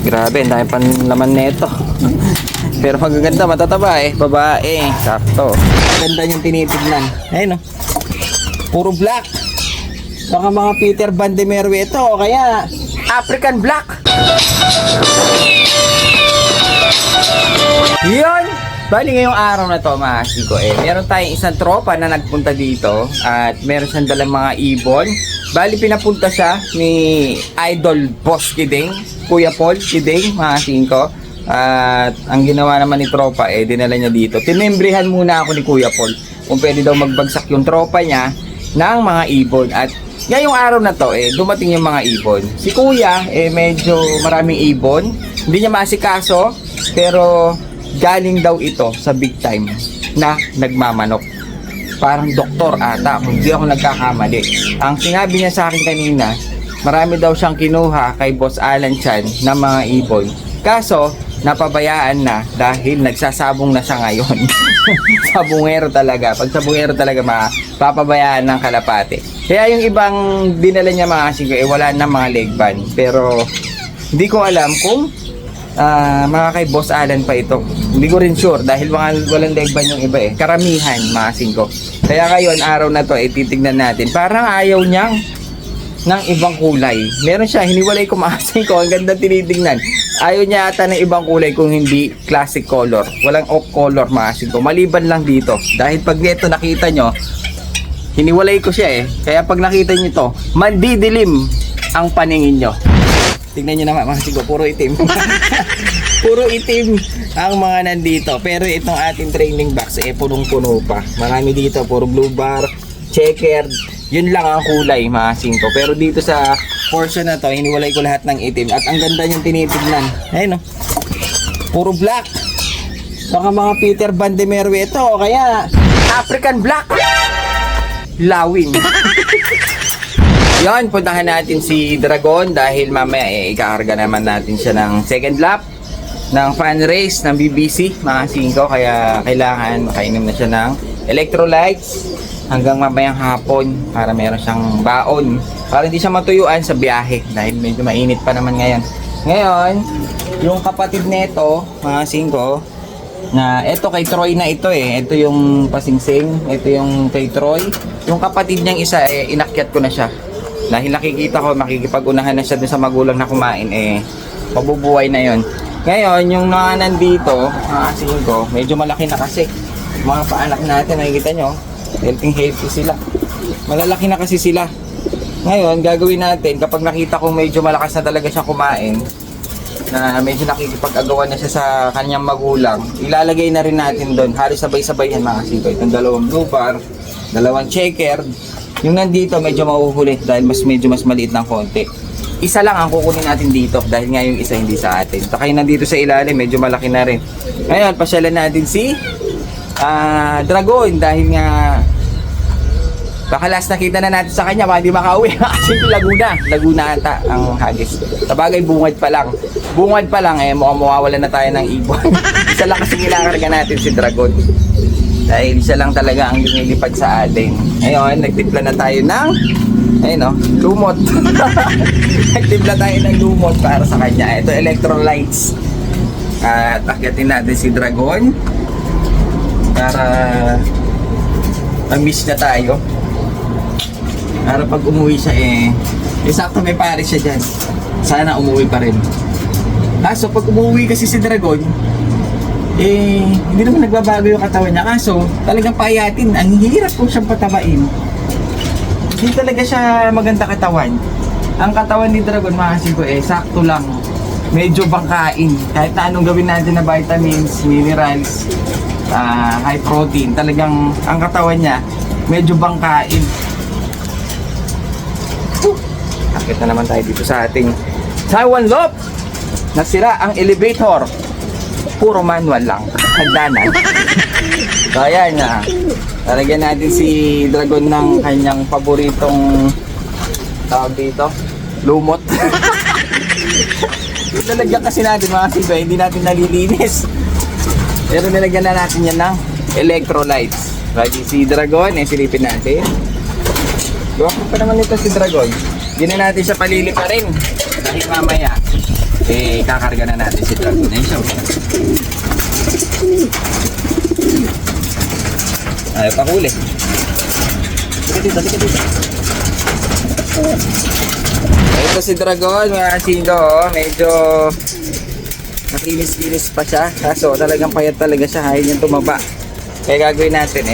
Grabe, ang dami pan laman nito. Pero magaganda, matataba eh. Babae, sakto. Maganda yung tinitignan. Ayun, no? Puro black. Baka mga Peter Van de Merwe ito, o kaya African black. Yun! Bali ngayong araw na to, mga siko, meron tayong isang tropa na nagpunta dito at meron siyang dalang mga ibon. Bali pinapunta siya ni Idol Boss Kiding, Kuya Paul Kiding, mga siko. At ang ginawa naman ni tropa, dinala niya dito. Tinimbrihan muna ako ni Kuya Paul kung pwede daw magbagsak yung tropa niya ng mga ibon. At ngayong araw na to, dumating yung mga ibon. Si Kuya, medyo maraming ibon. Hindi niya maasikaso, pero galing daw ito sa big time na nagmamanok. Parang doktor ata, kung hindi ako nagkakamali. Ang sinabi niya sa akin kanina, marami daw siyang kinuha kay Boss Alan Chan na mga ibon. Kaso, napabayaan na dahil nagsasabong na siya ngayon. Sabungero talaga. Pag sabungero talaga, mapapabayaan ng kalapate. Kaya yung ibang dinala niya mga singko, wala na mga leg band. Pero, hindi ko alam kung mga kay Boss Alan pa ito. Hindi ko rin sure dahil walang leg band yung iba Karamihan mga singko. Kaya ngayon araw na to titignan natin. Parang ayaw niyang ng ibang kulay. Meron siya, hiniwalay ko mga singko. Ang ganda tinitignan. Ayaw niya ata ng ibang kulay kung hindi classic color. Walang off color mga singko. Maliban lang dito. Dahil pag ito nakita nyo, hiniwalay ko siya Kaya pag nakita nyo to, mandidilim ang paningin nyo. Tingnan nyo naman mga singko, puro itim. Puro itim ang mga nandito. Pero itong ating training box punong-puno pa. Marami dito, puro blue bar, checkered. Yun lang ang kulay mga singko. Pero dito sa portion na to, hiniwalay ko lahat ng itim. At ang ganda niyang tinitignan. Ayun, no? Puro black. Baka mga Peter Van de Merwe ito, o kaya African black. Lawin. Yan, puntahan natin si Dragon dahil mamaya ikakarga naman natin siya ng second lap ng fan race ng BBC mga singko. Kaya kailangan makainom na siya ng electrolytes hanggang mamayang hapon para meron siyang baon para hindi siya matuyuan sa biyahe dahil medyo mainit pa naman ngayon. Ngayon, yung kapatid nito mga singko na ito kay Troy na ito ito yung pasingsing, ito yung kay Troy. Yung kapatid niyang isa inakyat ko na siya dahil nakikita ko makikipag-unahan na siya dun sa magulang na kumain mabubuhay na yon. Ngayon yung mga nandito mga singko medyo malaki na kasi mga paanak natin, nakikita nyo healthy sila, malalaki na kasi sila. Ngayon gagawin natin kapag nakita kong medyo malakas na talaga siya kumain na medyo nakikipag-agawan na siya sa kanyang magulang, ilalagay na rin natin doon halos sabay-sabay yan mga singko. Itong dalawang blue bar, dalawang checkered. Yung nandito medyo mahuhuli dahil medyo mas maliit ng konti. Isa lang ang kukunin natin dito dahil nga yung isa hindi sa atin. Saka yung nandito sa ilalim medyo malaki na rin. Ngayon pasyalan natin si Dragon dahil nga baka last nakita na natin sa kanya baka hindi makauwi. Kasi Laguna ata ang hagis. Sabagay bungad pa lang mukhang mawawalan na tayo ng ibon. Isa lang kasi kinakarga natin si Dragon dahil siya lang talaga ang lumilipad sa atin. Ngayon nagtimpla na tayo ng lumot. Nagtimpla tayo ng lumot para sa kanya. Ito electrolytes. At akyatin natin si Dragon para mag-miss na tayo. Para pag umuwi siya sakto may pares siya dyan. Sana umuwi pa rin. Kaso pag umuwi kasi si Dragon hindi naman nagbabago yung katawan niya. Kaso talagang payatin. Ang hirap po siyang patabain. Hindi talaga siya maganda katawan. Ang katawan ni Dragon mga singko sakto lang. Medyo bangkain. Kahit na anong gawin natin na vitamins, minerals, high protein, talagang ang katawan niya medyo bangkain. Akit na naman tayo dito sa ating Taiwan Loop. Nasira ang elevator. Puro manual lang. Hagdanan. So ayan talagyan natin si Dragon ng kanyang paboritong tawag dito, lumot. Nalagyan kasi natin mga singko, hindi natin nalilinis. Pero nilagyan na natin yan ng electrolytes. Ready si Dragon, silipin natin. Gawin pa naman ito si Dragon. Hindi na natin siya palili pa rin. Dahil mamaya, kakarga na natin si Dragon. Ayun siya. Ayaw pa huli. Tika dito. Ito si Dragon, mga kasingko. Medyo nakinis-kinis pa siya. Kaso talagang payat talaga siya. Ayaw niyang tumaba. Kaya gagawin natin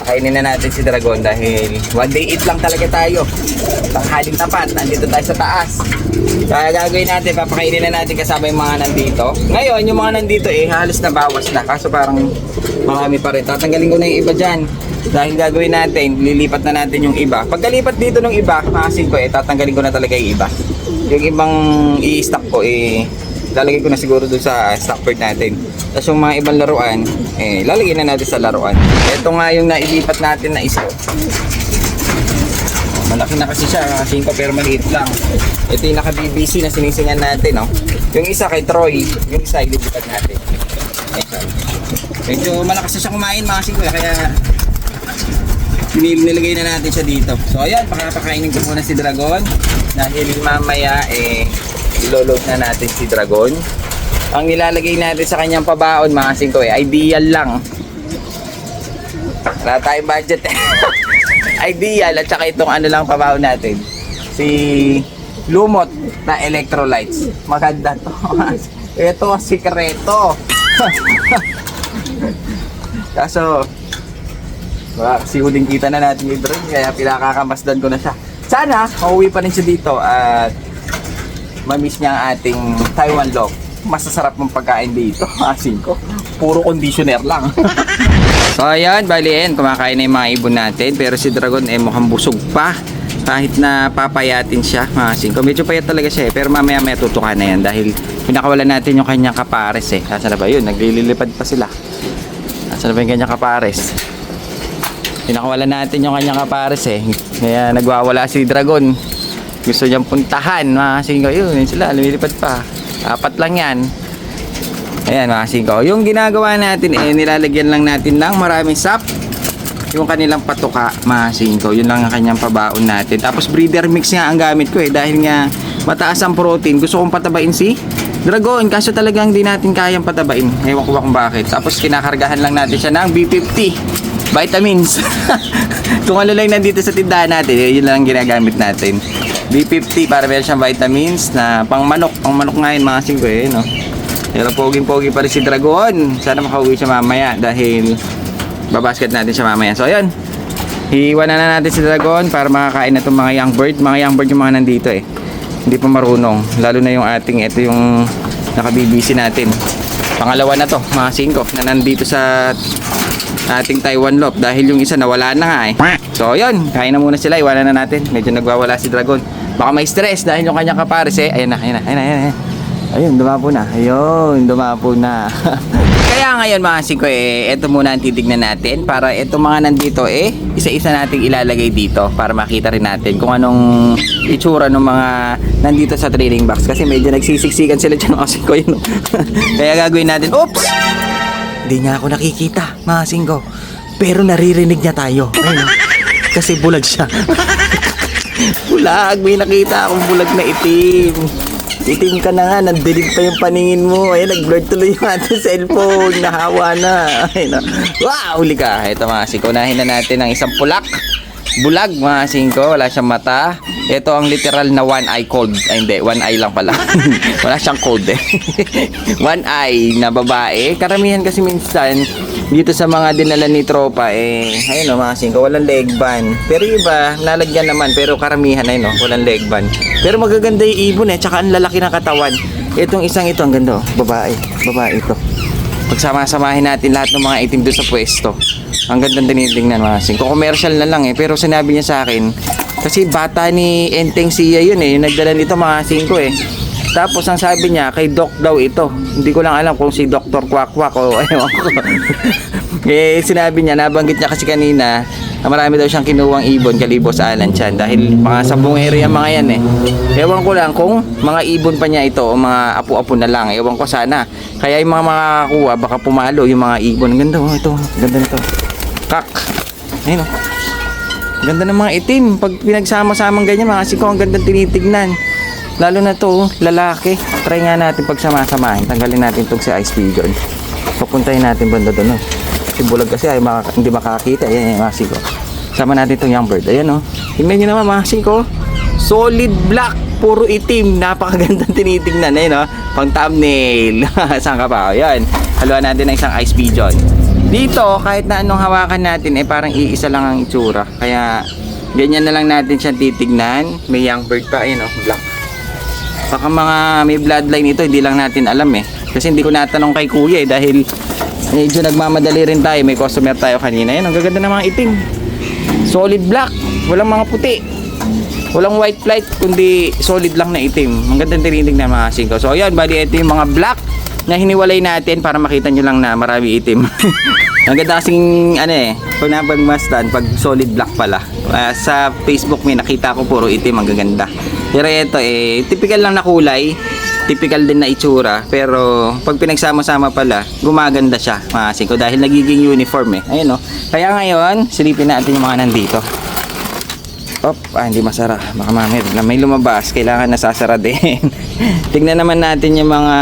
pakainin na natin si Dragon dahil one day eat lang talaga tayo. Tanghaling tapat, nandito tayo sa taas. Kaya gagawin natin, papakainin na natin kasama yung mga nandito. Ngayon, yung mga nandito halos na bawas na. Kaso parang marami pa rin. Tatanggalin ko na yung iba dyan. Dahil gagawin natin, lilipat na natin yung iba. Pagkalipat dito ng iba, makasin ko tatanggalin ko na talaga yung iba. Yung ibang i-stock ko lalagay ko na siguro doon sa stock part natin. Tapos yung mga ibang laruan, lalagay na natin sa laruan. Ito nga yung nailipat natin na isa. Malaki na kasi siya, kasi pero maliit lang. Ito yung naka-BBC na sinisingan natin, no? Yung isa kay Troy, yung isa ililipat natin. Medyo malakas na siya kumain, mga singko, kaya nilagay na natin siya dito. So ayan, pakakainin ko muna si Dragon dahil mamaya iloload na natin si Dragon. Ang nilalagay natin sa kanyang pabaon, mga singko, ideal lang. Wala tayong budget ideal at saka itong ano lang pabaon natin, si Lumot na electrolytes. Maganda to. Ito sikreto. Kaso kasi huling kita na natin yung drone, kaya pinakakamasdan ko na siya. Sana mauwi pa rin siya dito at mamiss niya ang ating Taiwan Loaf. Masasarap mong pagkain dito, asin ko. Puro conditioner lang. So ayan, baliin, kumakain na yung mga ibon natin. Pero si Dragon mukhang busog pa. Kahit na papayatin siya, mga asin ko. Medyo payat talaga siya pero mamaya tutukan na yan. Dahil pinakawalan natin yung kanyang kapares Nasaan na ba yun? Naglilipad pa sila. Nasaan na ba yung kanyang kapares? Pinakawalan natin yung kanyang kapares Kaya nagwawala si Dragon. Gusto niyang puntahan, mga asin ko. Yun sila, lumilipad pa. 4 lang yan. Ayan, mga asin ko. Yung ginagawa natin nilalagyan lang natin ng maraming sap. Yung kanilang patuka, mga asin ko. Yun lang ang kanyang pabaon natin. Tapos breeder mix nga ang gamit ko dahil nga mataas ang protein. Gusto kong patabain si Dragon. Kaso talagang di natin kayang patabain. Ewan ko ba kung bakit. Tapos kinakargahan lang natin siya ng B50 vitamins. Kung ano lang nandito sa tindahan natin, yun lang ang ginagamit natin. B50 para meron siyang vitamins na pang manok ngayon, mga asin ko no? Pero poging-pogi pa rin si Dragon. Sana makauwi siya mamaya dahil babasket natin siya mamaya. So ayun, hiwa na natin si Dragon para makakain na itong mga young bird. Mga young bird yung mga nandito hindi pa marunong. Lalo na yung ito yung naka-BBC natin. Pangalawa na to, mga 5 na nandito sa ating Taiwan Loaf. Dahil yung isa nawala na nga So ayun, kain na muna sila, iwanan na natin. Medyo nagwawala si Dragon. Baka may stress dahil yung kanyang kapares Ayun na. Ayun, dumapo na. Ayun, dumapo na. Kaya ngayon, mga singko, ito muna ang titignan natin. Para itong mga nandito, isa-isa nating ilalagay dito. Para makita rin natin kung anong itsura ng mga nandito sa training box. Kasi medyo nagsisiksikan sila dyan, mga singko. Kaya gagawin natin, oops! Hindi niya ako nakikita, mga singko. Pero naririnig niya tayo. Ayun, kasi bulag siya. Bulag, may nakita akong bulag na itim. Itim ka na nga, nandilig pa yung paningin mo. Ayun, nag-blur tuloy yung ating cellphone. Nahawa na. Ayun, wow, huli ka. Ito, mga singko, unahin na natin ang isang pulak. Bulag, mga singko, wala siyang mata. Ito ang literal na one eye cold. Ay, hindi, one eye lang pala. Wala siyang cold one eye na babae. Karamihan kasi minsan dito sa mga dinala ni tropa ayun mga singko, walang leg band. Pero iba, nalagyan naman. Pero karamihan walang leg band. Pero magaganda yung ibon tsaka ang lalaki ng katawan. Itong isang ito, ang ganda babae ito. Pagsama-samahin natin lahat ng mga itim doon sa pwesto. Ang gandang tinitingnan, mga singko. Commercial na lang pero sinabi niya sa akin, kasi bata ni Enteng Sia yun yung nagdala nito, mga singko Tapos ang sabi niya, kay Doc daw ito. Hindi ko lang alam kung si Dr. Kwak-Kwak o ewan ko. Sinabi niya, nabanggit niya kasi kanina, marami daw siyang kinuwang ibon kalibo sa Alan Chan. Dahil mga sabong area mga yan Ewan ko lang kung mga ibon pa niya ito o mga apu-apu na lang. Ewan ko sana. Kaya yung mga makakakuha, baka pumalo yung mga ibon. Ganda ito. Ganda nito. Kak. Ayun Ganda ng mga itim. Pag pinagsama-samang ganyan, mga singko, ang gandang tinitignan. Lalo na to, lalaki. Try nga natin pagsamasamahin. Tanggalin natin itong si Ice Pigeon. Pupuntahin natin banda doon. Si bulag kasi ay hindi makakita. Ayan, mga siko. Sama natin itong young bird. Ayan, oh. Tingnan nyo naman, mga siko. Solid black. Puro itim. Napakagandang tinitingnan. Ayan, oh. Pang thumbnail. Saan ka pa? Ayan. Haluan natin ng isang Ice Pigeon. Dito, kahit na anong hawakan natin, parang iisa lang ang itsura. Kaya, ganyan na lang natin siyang titignan. May young bird pa. Ayan, oh. Black. Baka mga may bloodline ito, hindi lang natin alam eh. Kasi hindi ko natanong kay kuya eh, dahil medyo nagmamadali rin tayo. May customer tayo kanina. Yan, ang gaganda ng mga itim. Solid black. Walang mga puti. Walang white flight, kundi solid lang na itim. Ang ganda tinitig na mga singko. So ayan, bali ito yung mga black na hiniwalay natin para makita nyo lang na marami itim. Ang ganda kasing ano eh, kung napagmasdan, pag solid black pala. Sa Facebook may nakita ko puro itim, ang gaganda. Pero ito eh, typical lang na kulay, typical din na itsura, pero pag pinagsama-sama pala, gumaganda siya, mga singko, dahil nagiging uniform eh. Ayun oh. Kaya ngayon, silipin natin yung mga nandito. Hindi masara. Baka mamaya may lumabas, kailangan nasasara din. Tignan naman natin yung mga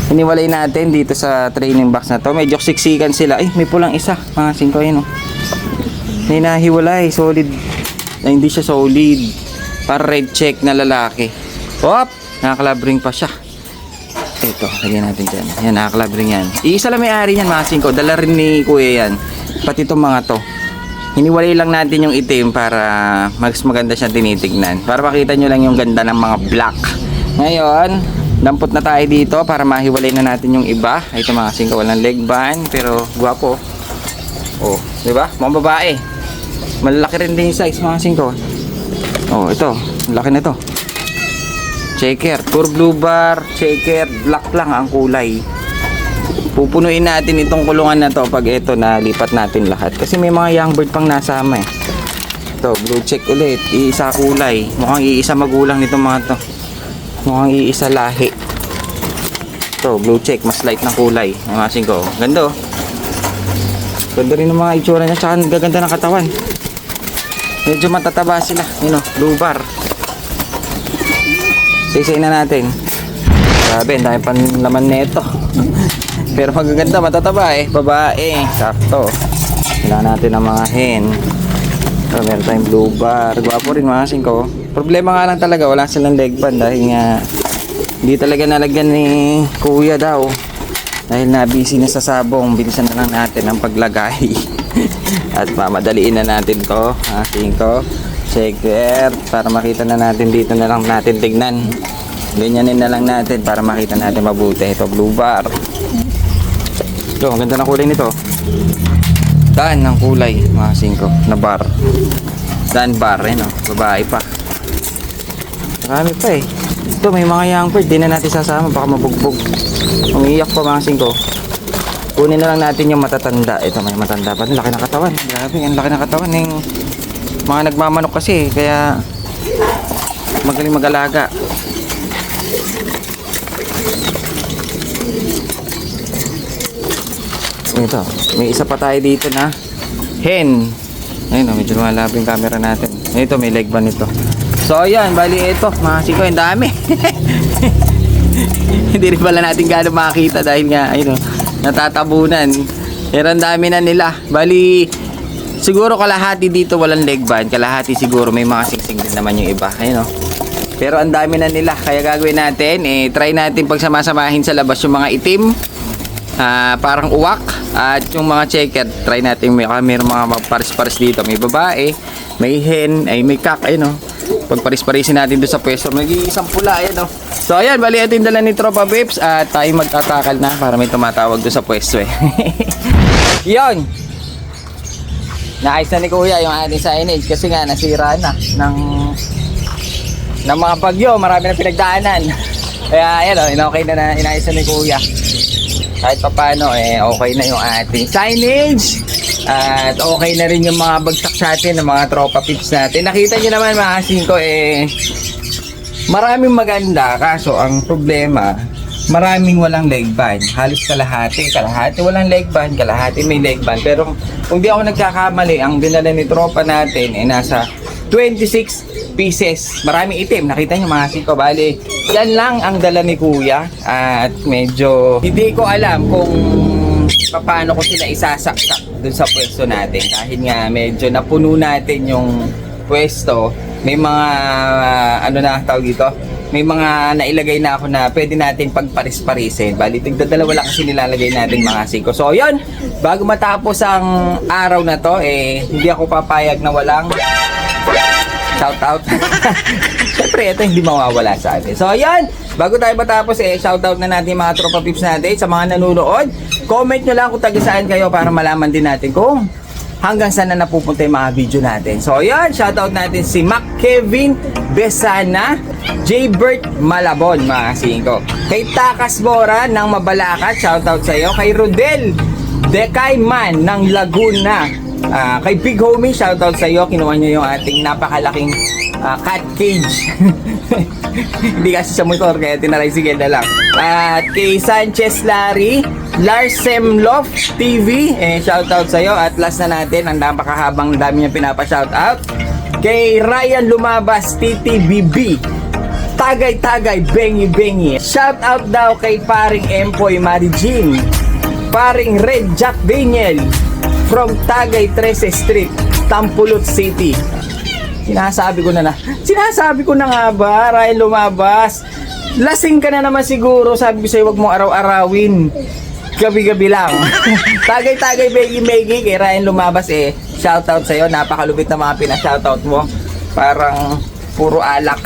hiniwalay natin dito sa training box na to. Medyo siksikan sila. Ay, may pulang isa, mga singko, ayun oh. May nahiwalay, solid. Hindi siya solid. Para red check na lalaki. Nakakalabring pa siya. Ito, lagyan natin dyan. Yan, nakakalabring yan. Iisa lang may-ari yan, mga singko. Dala rin ni kuya yan. Pati itong mga to. Hiniwalay lang natin yung itim para mas maganda siyang tinitignan. Para makita nyo lang yung ganda ng mga black. Ngayon, dampot na tayo dito para mahiwalay na natin yung iba. Ito mga singko, walang leg band, pero guwapo. Oh, di ba? Mga babae. Malaki rin din yung size, mga singko. Oh, ito. Laki na to. Checker. Pure blue bar. Checker. Black lang ang kulay. Pupunuin natin itong kulungan na to pag ito na lipat natin lahat. Kasi may mga young bird pang nasama eh. Ito, blue check ulit. Iisa kulay. Mukhang iisa magulang nitong mga to. Mukhang iisa lahi. Ito, blue check. Mas light ng kulay. Namasin ko. Ganda oh. Ganda rin ng mga itsura niya. Tsaka gaganda ng katawan. Medyo matataba sila. Yun o, blue bar. Sisay na natin. Grabe, dahil pan laman neto. Pero magaganda, matataba eh. Babae, sakto. Kailangan natin ng mga hen. So, meron tayong blue bar. Gwapo rin mga singko. Problema nga lang talaga, wala silang leg band. Dahil nga, hindi talaga nalagyan ni kuya daw. Dahil na busy na sa sabong, bilisan na lang natin ang paglagay. At mamadaliin na natin to, singko. Checker, para makita na natin dito na lang natin tignan. Ganyanin na lang natin para makita natin mabuti. Ito, blue bar. Ito, ang ganda ng kulay nito. Dan ng kulay, mga singko, na bar. Dan bar, no? Babae pa. Marami pa eh. Ito, may mga young bird, di na natin sasama, baka mabugbog. Umiiyak pa mga singko. Kunin na lang natin yung matatanda. Ito, may matanda pa. Laki ng katawan. Grabe, ang laki ng katawan ng mga nagmamanok kasi. Kaya magaling mag-alaga. Ito, may isa pa tayo dito na hen. Ayun, medyo malabo yung camera natin. Ito, may leg band ito. So, ayan, bali ito. Mga siko, yung dami. Hindi rin pala natin gano'n makakita dahil nga, ayun, natatabunan. Pero ang dami na nila. Bali, siguro kalahati dito walang leg band. Kalahati siguro may mga singsing din naman yung iba. Ayun, oh. Pero ang dami na nila. Kaya gagawin natin, try natin pagsamasamahin sa labas yung mga itim. Parang uwak. At yung mga checker, try natin. Mayroong mga paris-paris dito. May babae, may hen, may cock. Ayun, oh. Pag paris-parisin natin doon sa pwesto, mag-iisang pula. Ayun, oh. So ayan, bali ito yung dala ni Tropa Babes. At tayo magtatakal na para may tumatawag doon sa pwesto eh. Yun. Naayos na ni Kuya yung ating signage kasi nga nasira na ng mga bagyo. Marami na pinagdaanan. Kaya ayan o, inokay na inayos na ni Kuya. Kahit pa paano okay na yung ating signage. At okay na rin yung mga bagsak sa atin ng mga Tropa Pips natin. Nakita nyo naman mga singko maraming maganda, kaso ang problema, maraming walang leg band. Halos kalahati walang leg band, kalahati may leg band. Pero kung di ako nagkakamali, ang dinala ni tropa natin nasa 26 pieces. Maraming itim. Nakita nyo mga siko. Bali, yan lang ang dala ni Kuya. At medyo hindi ko alam kung paano ko sila isasaksak dun sa pwesto natin. Kahit nga medyo napuno natin yung pwesto. May mga, ano na tawag dito? May mga nailagay na ako na pwede natin pagparis-parisin. Bali, tigdadalawa lang kasi nilalagay natin mga siko. So, yun. Bago matapos ang araw na to, hindi ako papayag na walang shoutout. Siyempre, ito hindi mawawala sa atin. So, ayan. Bago tayo matapos, shoutout na natin mga tropa pips natin sa mga nanonood. Comment nyo lang kung taga saan kayo para malaman din natin kung hanggang saan na napupunta yung mga video natin. So, ayan. Shoutout natin si Mac Kevin Besana, J. Bert Malabon, mga singko. Kay Takas Mora ng Mabalacat, shoutout sa iyo. Kay Rodel Dekayman ng Laguna. Kay Big Homie, shoutout sa iyo. Kinuha niyo yung ating napakalaking cat cage. Hindi kasi sa motor, kaya tinarisigil na lang. At kay Sanchez Larry, Lars Semlof TV, shoutout sa iyo. At last na natin, ang napakahabang dami niya pinapa-shoutout. Kay Ryan Lumabas, TTBB, Tagay-Tagay, Bengi-Bengi. Shoutout daw kay paring Empoy Marijin, paring Red Jack Daniel, from Tagay 13 Street, Tampulot City. Sinasabi ko na nga ba, Ryan Lumabas, lasing ka na naman siguro. Sabi ko sa'yo, wag mo araw-arawin, gabi-gabi lang. Tagay-Tagay, Bengi-Bengi, kay Ryan Lumabas, shoutout sa'yo. Napakalupit na mga pina-shoutout mo, parang puro alak.